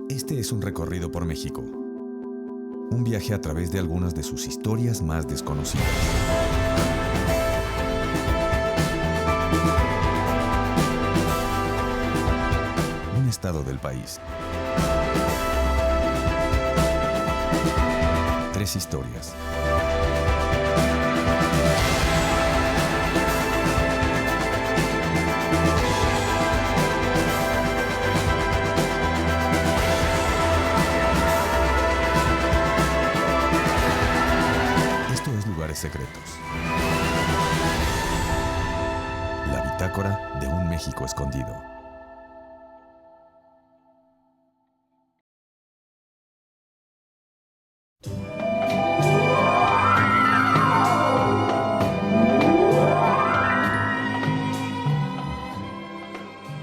Este es un recorrido por México. Un viaje a través de algunas de sus historias más desconocidas. Un estado del país. 3 historias. Esto es Lugares Secretos. La bitácora de un México escondido.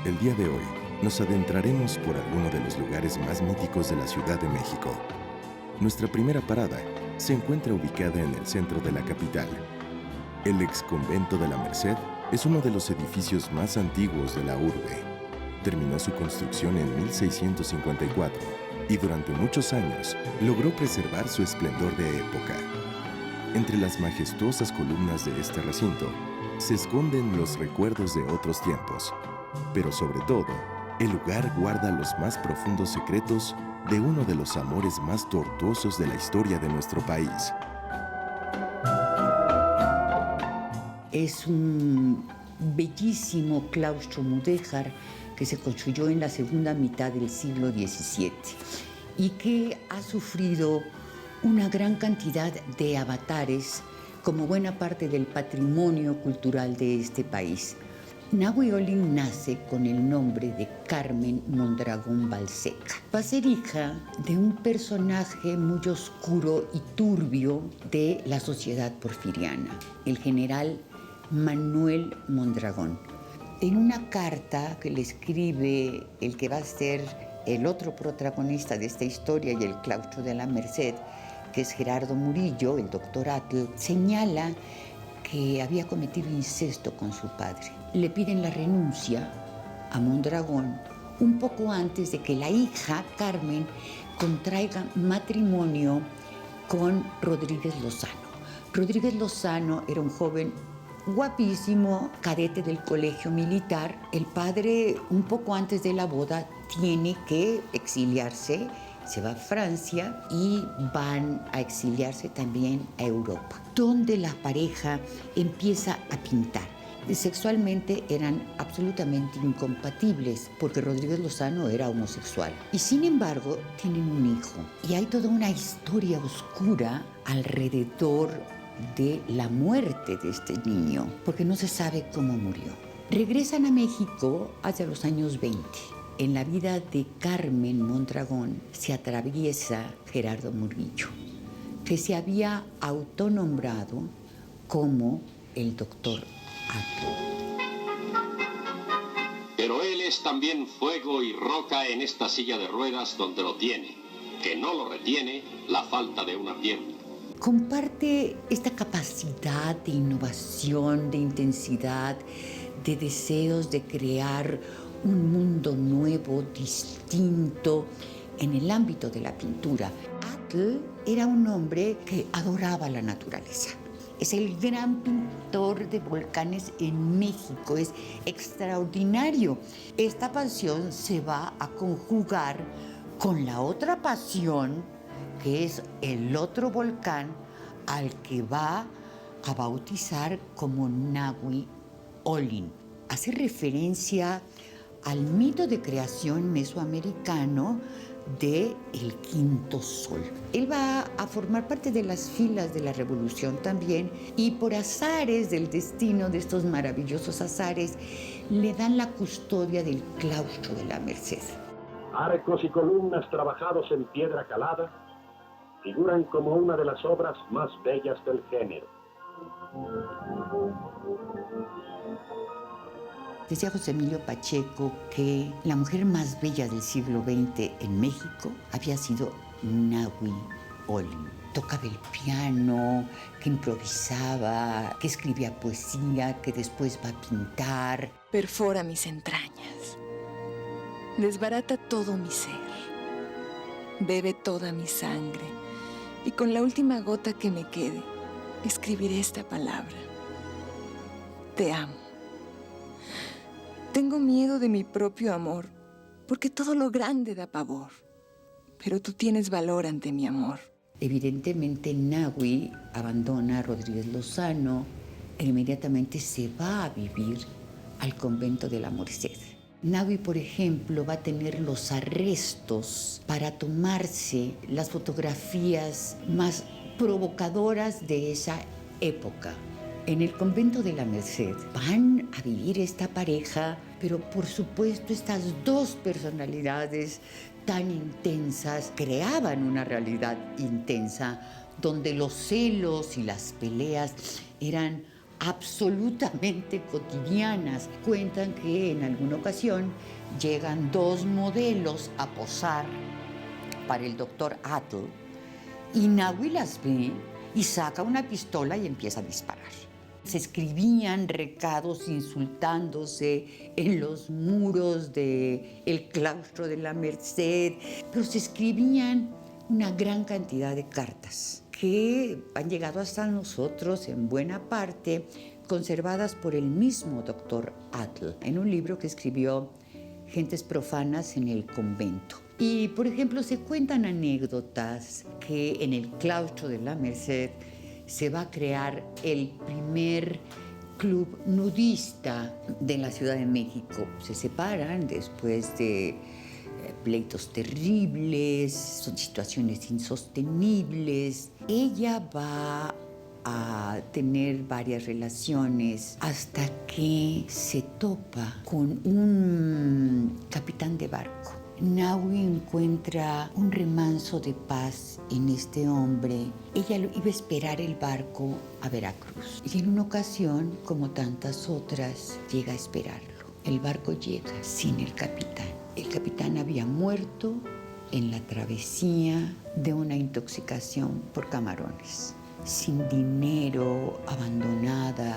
El día de hoy nos adentraremos por alguno de los lugares más míticos de la Ciudad de México. Nuestra primera parada se encuentra ubicada en el centro de la capital. El ex convento de la Merced es uno de los edificios más antiguos de la urbe. Terminó su construcción en 1654 y durante muchos años logró preservar su esplendor de época. Entre las majestuosas columnas de este recinto se esconden los recuerdos de otros tiempos, pero sobre todo, el lugar guarda los más profundos secretos de uno de los amores más tortuosos de la historia de nuestro país. Es un bellísimo claustro mudéjar que se construyó en la segunda mitad del siglo XVII y que ha sufrido una gran cantidad de avatares como buena parte del patrimonio cultural de este país. Nahui Olin nace con el nombre de Carmen Mondragón Balseca. Va a ser hija de un personaje muy oscuro y turbio de la sociedad porfiriana, el general Manuel Mondragón. En una carta que le escribe el que va a ser el otro protagonista de esta historia y el claustro de la Merced, que es Gerardo Murillo, el doctor Atl, señala que había cometido incesto con su padre. Le piden la renuncia a Mondragón un poco antes de que la hija, Carmen, contraiga matrimonio con Rodríguez Lozano. Rodríguez Lozano era un joven guapísimo, cadete del colegio militar. El padre, un poco antes de la boda, tiene que exiliarse. Se va a Francia y van a exiliarse también a Europa, donde la pareja empieza a pintar. Sexualmente eran absolutamente incompatibles porque Rodríguez Lozano era homosexual. Y sin embargo, tienen un hijo. Y hay toda una historia oscura alrededor de la muerte de este niño, porque no se sabe cómo murió. Regresan a México hacia los años 20. En la vida de Carmen Mondragón se atraviesa Gerardo Murillo, que se había autonombrado como el doctor Atl. Pero él es también fuego y roca en esta silla de ruedas donde lo tiene, que no lo retiene la falta de una pierna. Comparte esta capacidad de innovación, de intensidad, de deseos de crear un mundo nuevo, distinto, en el ámbito de la pintura. Atl era un hombre que adoraba la naturaleza. Es el gran pintor de volcanes en México, es extraordinario. Esta pasión se va a conjugar con la otra pasión, que es el otro volcán al que va a bautizar como Nahui Olin. Hace referencia al mito de creación mesoamericano de el quinto sol. Él va a formar parte de las filas de la revolución también, y por azares del destino, de estos maravillosos azares, le dan la custodia del claustro de la Merced. Arcos y columnas trabajados en piedra calada figuran como una de las obras más bellas del género. Decía José Emilio Pacheco que la mujer más bella del siglo XX en México había sido Nahui Olin. Tocaba el piano, que improvisaba, que escribía poesía, que después va a pintar. Perfora mis entrañas, desbarata todo mi ser. bebe toda mi sangre, y con la última gota que me quede, escribiré esta palabra. Te amo. Tengo miedo de mi propio amor, porque todo lo grande da pavor. Pero tú tienes valor ante mi amor. Evidentemente, Nahui abandona a Rodríguez Lozano e inmediatamente se va a vivir al convento de la Merced. Nahui, por ejemplo, va a tener los arrestos para tomarse las fotografías más provocadoras de esa época. En el convento de la Merced van a vivir esta pareja, pero por supuesto estas dos personalidades tan intensas creaban una realidad intensa donde los celos y las peleas eran absolutamente cotidianas. Cuentan que en alguna ocasión llegan dos modelos a posar para el doctor Atl y Nahui las ve y saca una pistola y empieza a disparar. Se escribían recados insultándose en los muros del claustro de la Merced, pero se escribían una gran cantidad de cartas que han llegado hasta nosotros en buena parte, conservadas por el mismo doctor Atl, en un libro que escribió Gentes profanas en el convento. Y, por ejemplo, se cuentan anécdotas que en el claustro de la Merced se va a crear el primer club nudista de la Ciudad de México. Se separan después de pleitos terribles, son situaciones insostenibles. Ella va a tener varias relaciones hasta que se topa con un capitán de barco. Nahui encuentra un remanso de paz en este hombre. Ella iba a esperar el barco a Veracruz. Y en una ocasión, como tantas otras, llega a esperarlo. El barco llega sin el capitán. El capitán había muerto en la travesía de una intoxicación por camarones. Sin dinero, abandonada,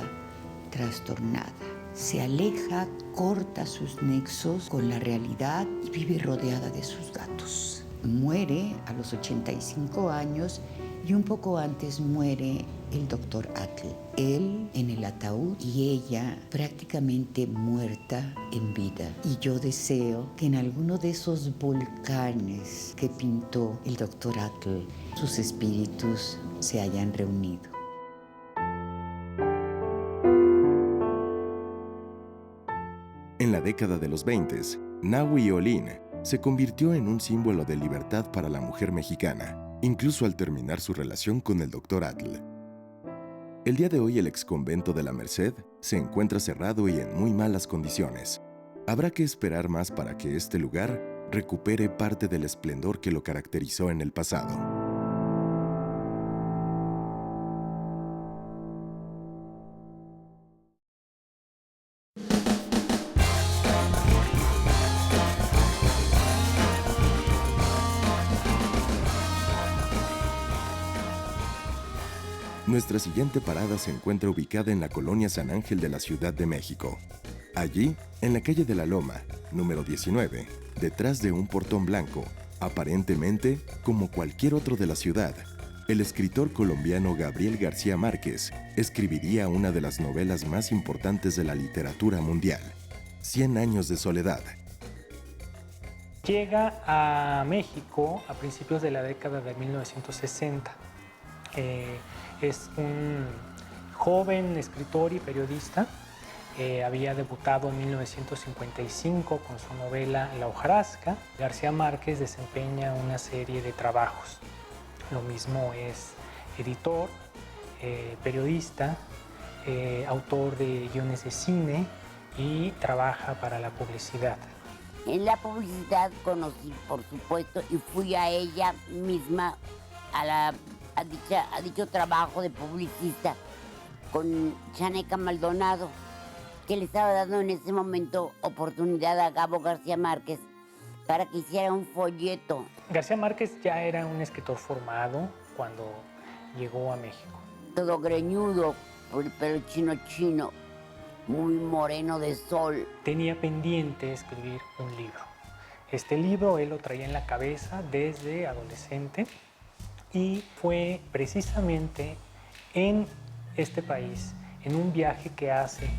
trastornada. Se aleja, corta sus nexos con la realidad y vive rodeada de sus gatos. Muere a los 85 años y un poco antes muere el doctor Atl. Él en el ataúd y ella prácticamente muerta en vida. Y yo deseo que en alguno de esos volcanes que pintó el doctor Atl, sus espíritus se hayan reunido. En la década de los 20, Nahui Olin se convirtió en un símbolo de libertad para la mujer mexicana, incluso al terminar su relación con el Dr. Atl. El día de hoy el exconvento de la Merced se encuentra cerrado y en muy malas condiciones. Habrá que esperar más para que este lugar recupere parte del esplendor que lo caracterizó en el pasado. Nuestra siguiente parada se encuentra ubicada en la colonia San Ángel de la Ciudad de México. Allí, en la calle de la Loma, número 19, detrás de un portón blanco, aparentemente como cualquier otro de la ciudad, el escritor colombiano Gabriel García Márquez escribiría una de las novelas más importantes de la literatura mundial, 100 años de soledad. Llega a México a principios de la década de 1960. Es un joven escritor y periodista. Había debutado en 1955 con su novela La hojarasca. García Márquez desempeña una serie de trabajos. Lo mismo es editor, periodista, autor de guiones de cine y trabaja para la publicidad. En la publicidad conocí, por supuesto, y fui a ella misma a dicho trabajo de publicista con Chaneca Maldonado, que le estaba dando en ese momento oportunidad a Gabo García Márquez para que hiciera un folleto. García Márquez ya era un escritor formado cuando llegó a México. Todo greñudo, por el pelo chino, muy moreno de sol. Tenía pendiente escribir un libro. Este libro él lo traía en la cabeza desde adolescente y fue precisamente en este país, en un viaje que hace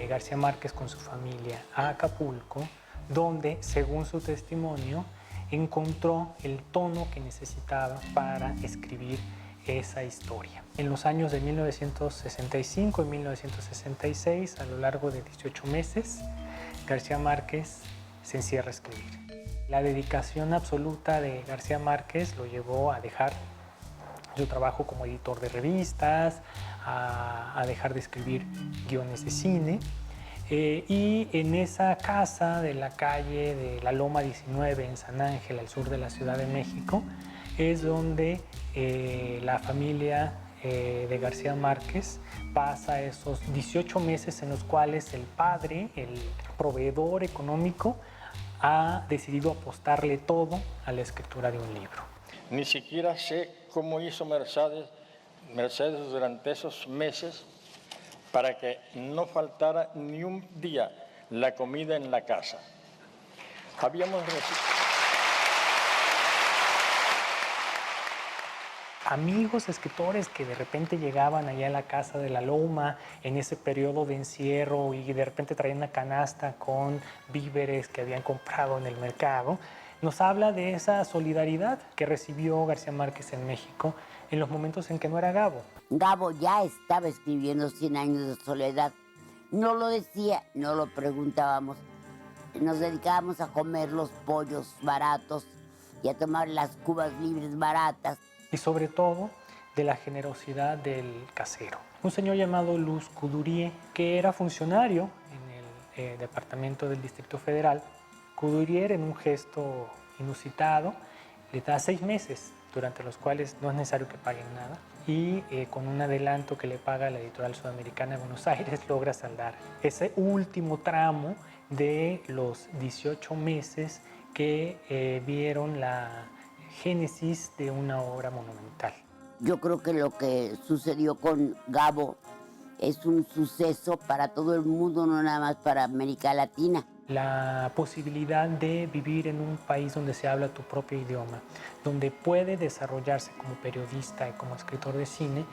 García Márquez con su familia a Acapulco, donde, según su testimonio, encontró el tono que necesitaba para escribir esa historia. En los años de 1965 y 1966, a lo largo de 18 meses, García Márquez se encierra a escribir. La dedicación absoluta de García Márquez lo llevó a dejar su trabajo como editor de revistas, a dejar de escribir guiones de cine. Y en esa casa de la calle de la Loma 19 en San Ángel, al sur de la Ciudad de México, es donde la familia de García Márquez pasa esos 18 meses en los cuales el padre, el proveedor económico, ha decidido apostarle todo a la escritura de un libro. Ni siquiera sé cómo hizo Mercedes durante esos meses para que no faltara ni un día la comida en la casa. Habíamos amigos escritores que de repente llegaban allá a la casa de la Loma en ese periodo de encierro y de repente traían una canasta con víveres que habían comprado en el mercado, nos habla de esa solidaridad que recibió García Márquez en México en los momentos en que no era Gabo. Gabo ya estaba escribiendo 100 años de soledad. No lo decía, no lo preguntábamos. Nos dedicábamos a comer los pollos baratos y a tomar las cubas libres baratas. Y sobre todo de la generosidad del casero. Un señor llamado Luz Coudurier, que era funcionario en el Departamento del Distrito Federal. Coudurier, en un gesto inusitado, le da 6 meses, durante los cuales no es necesario que paguen nada, y con un adelanto que le paga la Editorial Sudamericana de Buenos Aires logra saldar ese último tramo de los 18 meses que vieron la génesis de una obra monumental. Yo creo que lo que sucedió con Gabo es un suceso para todo el mundo, no nada más para América Latina. La posibilidad de vivir en un país donde se habla tu propio idioma, donde puede desarrollarse como periodista y como escritor de cine,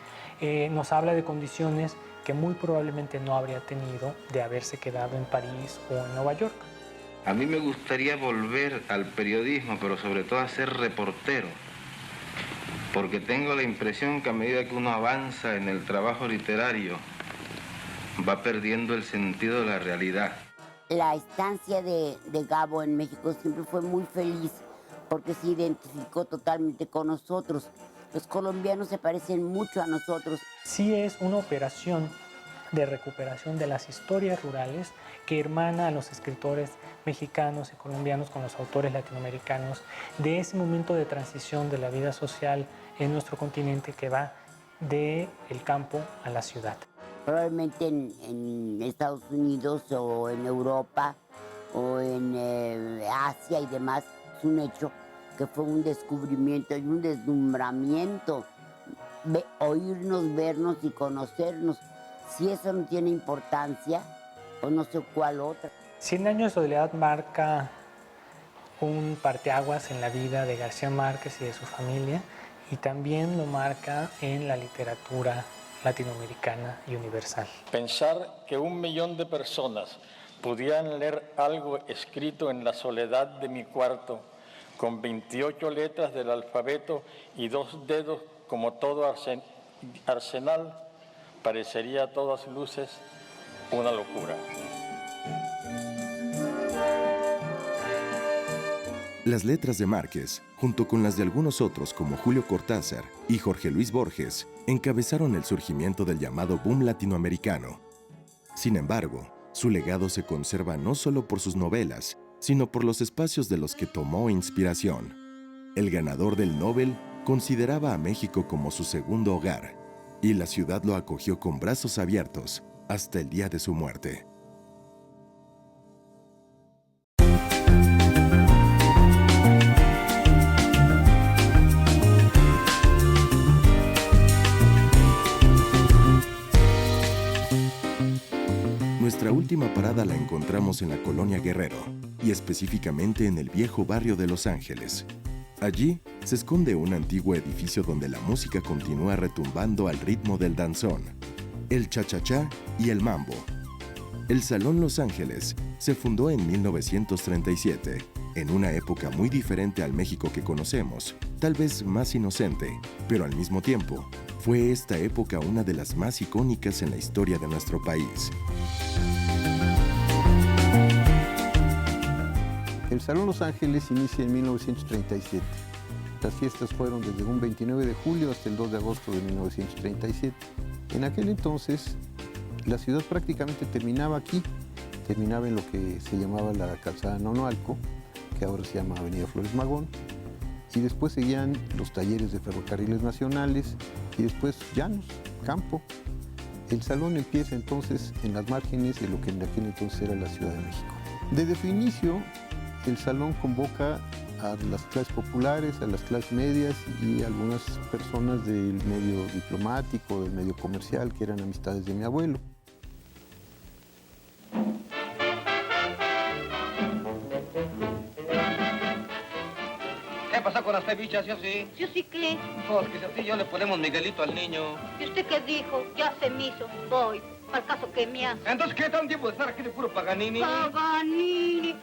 nos habla de condiciones que muy probablemente no habría tenido de haberse quedado en París o en Nueva York. A mí me gustaría volver al periodismo, pero sobre todo a ser reportero, porque tengo la impresión que a medida que uno avanza en el trabajo literario, va perdiendo el sentido de la realidad. La estancia de Gabo en México siempre fue muy feliz porque se identificó totalmente con nosotros. Los colombianos se parecen mucho a nosotros. Sí es una operación de recuperación de las historias rurales que hermana a los escritores mexicanos y colombianos con los autores latinoamericanos de ese momento de transición de la vida social en nuestro continente que va del campo a la ciudad. Probablemente en Estados Unidos o en Europa o en Asia y demás, es un hecho que fue un descubrimiento y un deslumbramiento. Oírnos, vernos y conocernos. Si eso no tiene importancia, pues no sé cuál otra. 100 años de soledad marca un parteaguas en la vida de García Márquez y de su familia, y también lo marca en la literatura latinoamericana y universal. Pensar que 1 millón de personas pudieran leer algo escrito en la soledad de mi cuarto, con 28 letras del alfabeto y 2 dedos como todo arsenal, parecería a todas luces una locura. Las letras de Márquez, junto con las de algunos otros como Julio Cortázar y Jorge Luis Borges, encabezaron el surgimiento del llamado boom latinoamericano. Sin embargo, su legado se conserva no solo por sus novelas, sino por los espacios de los que tomó inspiración. El ganador del Nobel consideraba a México como su segundo hogar, y la ciudad lo acogió con brazos abiertos hasta el día de su muerte. Nuestra última parada la encontramos en la Colonia Guerrero, y específicamente en el viejo barrio de Los Ángeles. Allí se esconde un antiguo edificio donde la música continúa retumbando al ritmo del danzón, el cha-cha-cha y el mambo. El Salón Los Ángeles se fundó en 1937, en una época muy diferente al México que conocemos, tal vez más inocente, pero al mismo tiempo, fue esta época una de las más icónicas en la historia de nuestro país. El Salón Los Ángeles inicia en 1937. Las fiestas fueron desde un 29 de julio hasta el 2 de agosto de 1937. En aquel entonces, la ciudad prácticamente terminaba aquí, terminaba en lo que se llamaba la calzada Nonoalco, que ahora se llama Avenida Flores Magón, y después seguían los talleres de ferrocarriles nacionales, y después llanos, campo. El salón empieza entonces en las márgenes de lo que en aquel entonces era la Ciudad de México. Desde su inicio, el salón convoca a las clases populares, a las clases medias y algunas personas del medio diplomático, del medio comercial, que eran amistades de mi abuelo. ¿Qué pasó con las cevichas, yo sí? ¿Yo sí qué? Pues que si así yo le ponemos Miguelito al niño. ¿Y usted qué dijo? Ya se me hizo. Voy. Al caso que me hace. Entonces, ¿qué tal tiempo de estar aquí de puro Paganini? Paganini.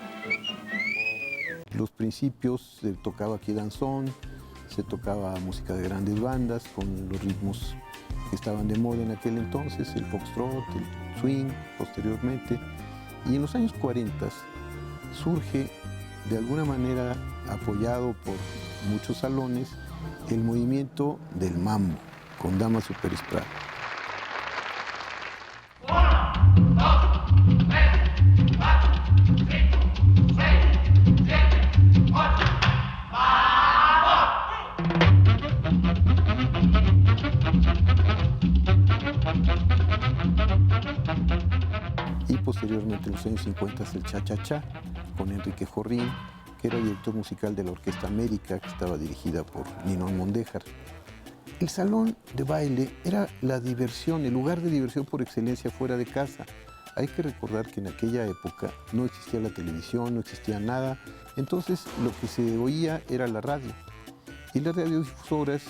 Los principios se tocaba aquí danzón, se tocaba música de grandes bandas con los ritmos que estaban de moda en aquel entonces, el foxtrot, el swing, posteriormente. Y en los años 40 surge, de alguna manera apoyado por muchos salones, el movimiento del mambo, con Damaso Pérez Prado. Y posteriormente en los años 50 el cha-cha-cha con Enrique Jorrín, que era director musical de la Orquesta América, que estaba dirigida por Ninón Mondéjar. El salón de baile era la diversión, el lugar de diversión por excelencia fuera de casa. Hay que recordar que en aquella época no existía la televisión, no existía nada, entonces lo que se oía era la radio. Y las radiodifusoras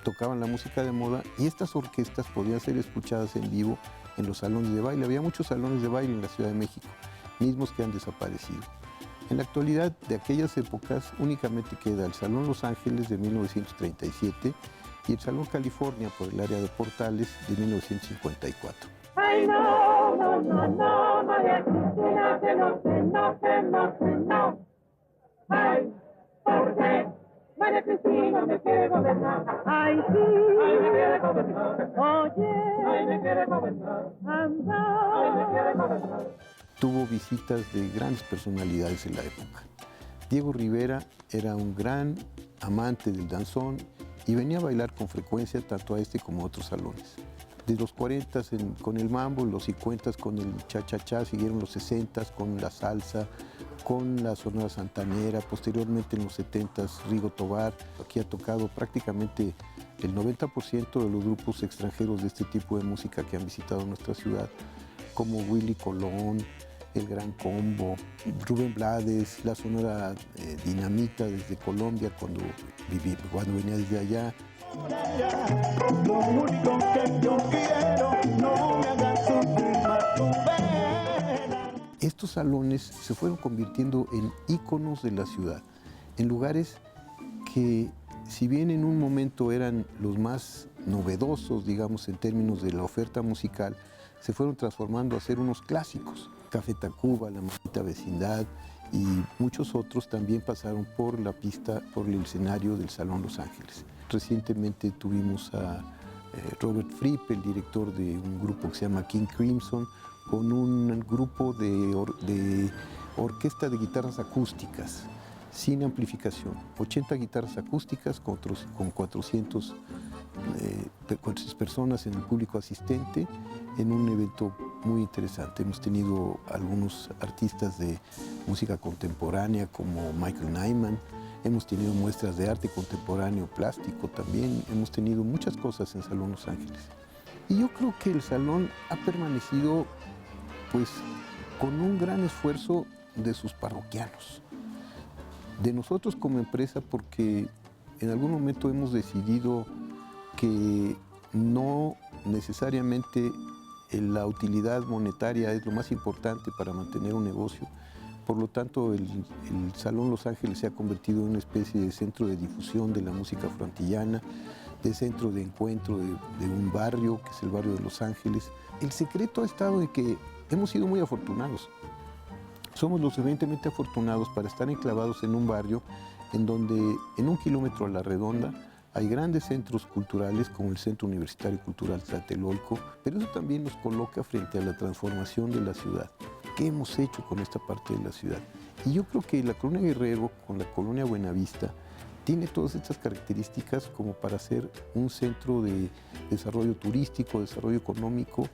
tocaban la música de moda y estas orquestas podían ser escuchadas en vivo en los salones de baile. Había muchos salones de baile en la Ciudad de México, mismos que han desaparecido. En la actualidad, de aquellas épocas, únicamente queda el Salón Los Ángeles de 1937 y el Salón California por el área de Portales de 1954. Ay, no, no, no, no, María Cristina, que no sé, no sé, no sé, no. Ay, ¿por qué? María Cristina me quiere gobernar. Ay, sí. Ay, me quiere gobernar. Oye. Ay, me quiere gobernar. Anda. Ay, me quiere gobernar. Tuvo visitas de grandes personalidades en la época. Diego Rivera era un gran amante del danzón y venía a bailar con frecuencia tanto a este como a otros salones. De los 40 con el mambo, los 50 con el cha-cha-cha, siguieron los 60 con la salsa, con la sonora santanera, posteriormente en los 70 Rigo Tobar. Aquí ha tocado prácticamente el 90% de los grupos extranjeros de este tipo de música que han visitado nuestra ciudad, como Willy Colón, El Gran Combo, Rubén Blades, la sonora Dinamita desde Colombia cuando venía desde allá. Lo único que yo quiero, no me hagas sufrir más tu pena. Estos salones se fueron convirtiendo en íconos de la ciudad, en lugares que, si bien en un momento eran los más novedosos, digamos, en términos de la oferta musical, se fueron transformando a ser unos clásicos. Café Tacuba, La Maldita Vecindad y muchos otros también pasaron por la pista, por el escenario del Salón Los Ángeles. Recientemente tuvimos a Robert Fripp, el director de un grupo que se llama King Crimson, con un grupo de orquesta de guitarras acústicas, sin amplificación. 80 guitarras acústicas con 400 personas en el público asistente, en un evento muy interesante. Hemos tenido algunos artistas de música contemporánea como Michael Nyman, hemos tenido muestras de arte contemporáneo plástico también, hemos tenido muchas cosas en Salón Los Ángeles. Y yo creo que el salón ha permanecido pues con un gran esfuerzo de sus parroquianos, de nosotros como empresa, porque en algún momento hemos decidido que no necesariamente la utilidad monetaria es lo más importante para mantener un negocio. Por lo tanto, el Salón Los Ángeles se ha convertido en una especie de centro de difusión de la música afroantillana, de centro de encuentro de un barrio, que es el barrio de Los Ángeles. El secreto ha estado en que hemos sido muy afortunados. Somos lo suficientemente afortunados para estar enclavados en un barrio en donde, en 1 kilómetro a la redonda, hay grandes centros culturales como el Centro Universitario Cultural Tlatelolco, pero eso también nos coloca frente a la transformación de la ciudad. ¿Qué hemos hecho con esta parte de la ciudad? Y yo creo que la Colonia Guerrero, con la Colonia Buenavista, tiene todas estas características como para ser un centro de desarrollo turístico, desarrollo económico,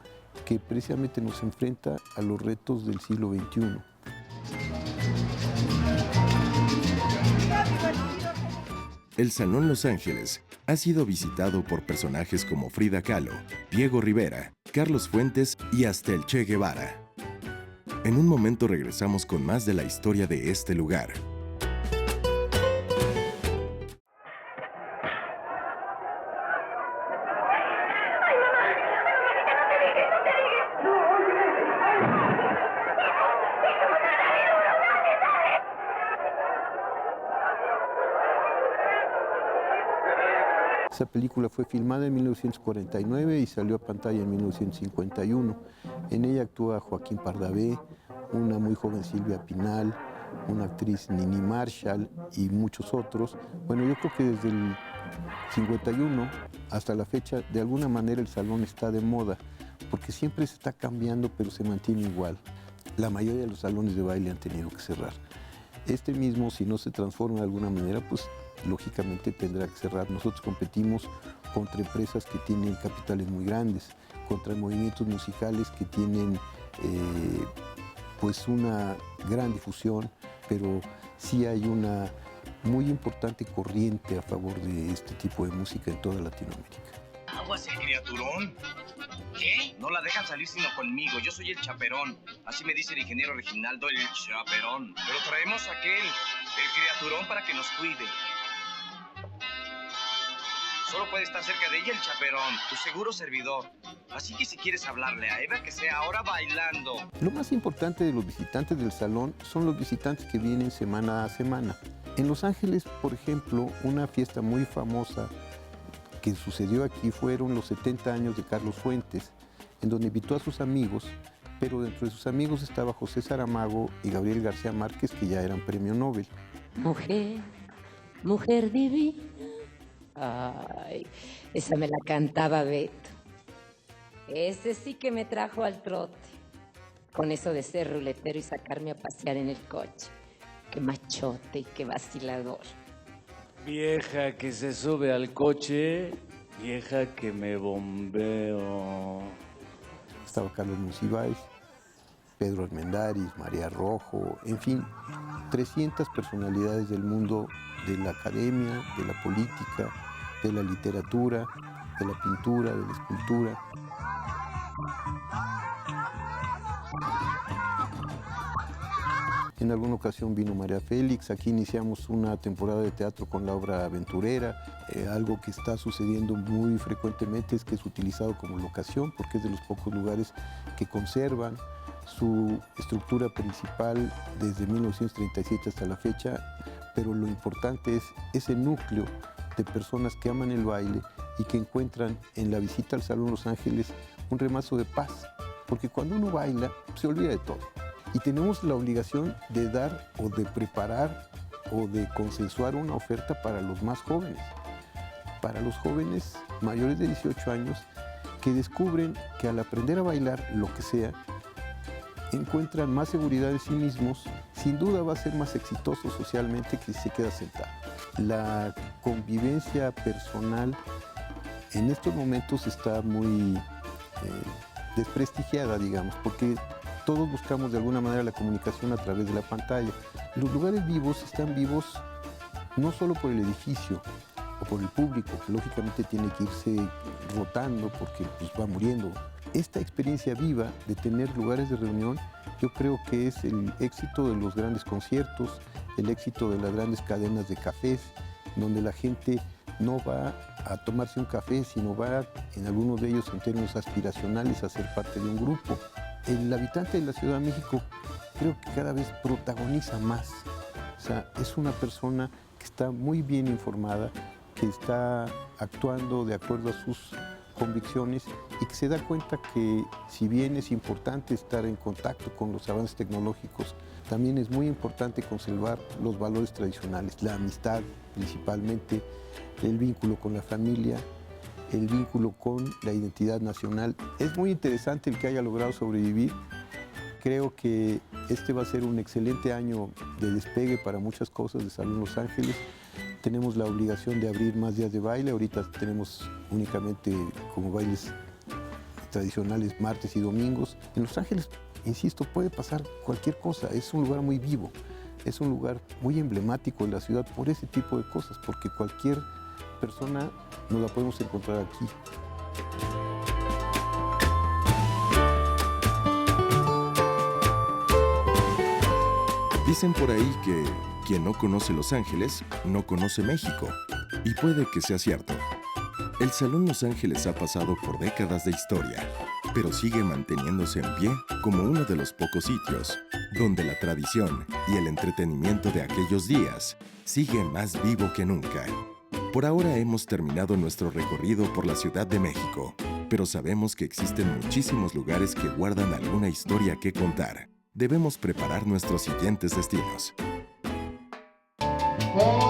que precisamente nos enfrenta a los retos del siglo XXI. El Salón Los Ángeles ha sido visitado por personajes como Frida Kahlo, Diego Rivera, Carlos Fuentes y hasta el Che Guevara. En un momento regresamos con más de la historia de este lugar. Esa película fue filmada en 1949 y salió a pantalla en 1951. En ella actúa Joaquín Pardavé, una muy joven Silvia Pinal, una actriz Nini Marshall y muchos otros. Bueno, yo creo que desde el 51 hasta la fecha, de alguna manera el salón está de moda, porque siempre se está cambiando, pero se mantiene igual. La mayoría de los salones de baile han tenido que cerrar. Este mismo, si no se transforma de alguna manera, pues lógicamente tendrá que cerrar. Nosotros competimos contra empresas que tienen capitales muy grandes, contra movimientos musicales que tienen pues una gran difusión, pero sí hay una muy importante corriente a favor de este tipo de música en toda Latinoamérica. Aguas el criaturón. ¿Qué? No la dejan salir sino conmigo. Yo soy el chaperón. Así me dice el ingeniero Reginaldo, el chaperón. Pero traemos a aquel, el criaturón, para que nos cuide. Solo puede estar cerca de ella el chaperón, tu seguro servidor. Así que si quieres hablarle a Eva, que sea ahora bailando. Lo más importante de los visitantes del salón son los visitantes que vienen semana a semana. En Los Ángeles, por ejemplo, una fiesta muy famosa que sucedió aquí fueron los 70 años de Carlos Fuentes, en donde invitó a sus amigos, pero dentro de sus amigos estaba José Saramago y Gabriel García Márquez, que ya eran premio Nobel. Mujer, mujer divina. Ay, esa me la cantaba Beto. Ese sí que me trajo al trote, con eso de ser ruletero y sacarme a pasear en el coche. Qué machote y qué vacilador. Vieja que se sube al coche, vieja que me bombeo. Estaba Carlos Monsiváis, Pedro Armendáriz, María Rojo, en fin, 300 personalidades del mundo de la academia, de la política, de la literatura, de la pintura, de la escultura. En alguna ocasión vino María Félix. Aquí iniciamos una temporada de teatro con la obra Aventurera. Algo que está sucediendo muy frecuentemente es que es utilizado como locación, porque es de los pocos lugares que conservan su estructura principal desde 1937 hasta la fecha, pero lo importante es ese núcleo de personas que aman el baile y que encuentran en la visita al Salón Los Ángeles un remazo de paz, porque cuando uno baila se olvida de todo y tenemos la obligación de dar o de preparar o de consensuar una oferta para los más jóvenes, para los jóvenes mayores de 18 años que descubren que al aprender a bailar lo que sea, encuentran más seguridad en sí mismos, sin duda va a ser más exitoso socialmente que si se queda sentado. La convivencia personal en estos momentos está muy desprestigiada, digamos, porque todos buscamos de alguna manera la comunicación a través de la pantalla. Los lugares vivos están vivos no solo por el edificio o por el público, que lógicamente tiene que irse rotando porque pues, va muriendo. Esta experiencia viva de tener lugares de reunión Yo creo que es el éxito de los grandes conciertos, el éxito de las grandes cadenas de cafés, donde la gente no va a tomarse un café, sino va, en algunos de ellos en términos aspiracionales, a ser parte de un grupo. El habitante de la Ciudad de México creo que cada vez protagoniza más. O sea, es una persona que está muy bien informada, que está actuando de acuerdo a sus convicciones y que se da cuenta que si bien es importante estar en contacto con los avances tecnológicos, también es muy importante conservar los valores tradicionales, la amistad principalmente, el vínculo con la familia, el vínculo con la identidad nacional. Es muy interesante el que haya logrado sobrevivir. Creo que este va a ser un excelente año de despegue para muchas cosas de Salón Los Ángeles. Tenemos la obligación de abrir más días de baile. Ahorita tenemos únicamente como bailes tradicionales martes y domingos. En Los Ángeles, insisto, puede pasar cualquier cosa. Es un lugar muy vivo. Es un lugar muy emblemático de la ciudad por ese tipo de cosas, porque cualquier persona nos la podemos encontrar aquí. Dicen por ahí que quien no conoce Los Ángeles, no conoce México. Y puede que sea cierto. El Salón Los Ángeles ha pasado por décadas de historia, pero sigue manteniéndose en pie como uno de los pocos sitios donde la tradición y el entretenimiento de aquellos días sigue más vivo que nunca. Por ahora hemos terminado nuestro recorrido por la Ciudad de México, pero sabemos que existen muchísimos lugares que guardan alguna historia que contar. Debemos preparar nuestros siguientes destinos. Oh.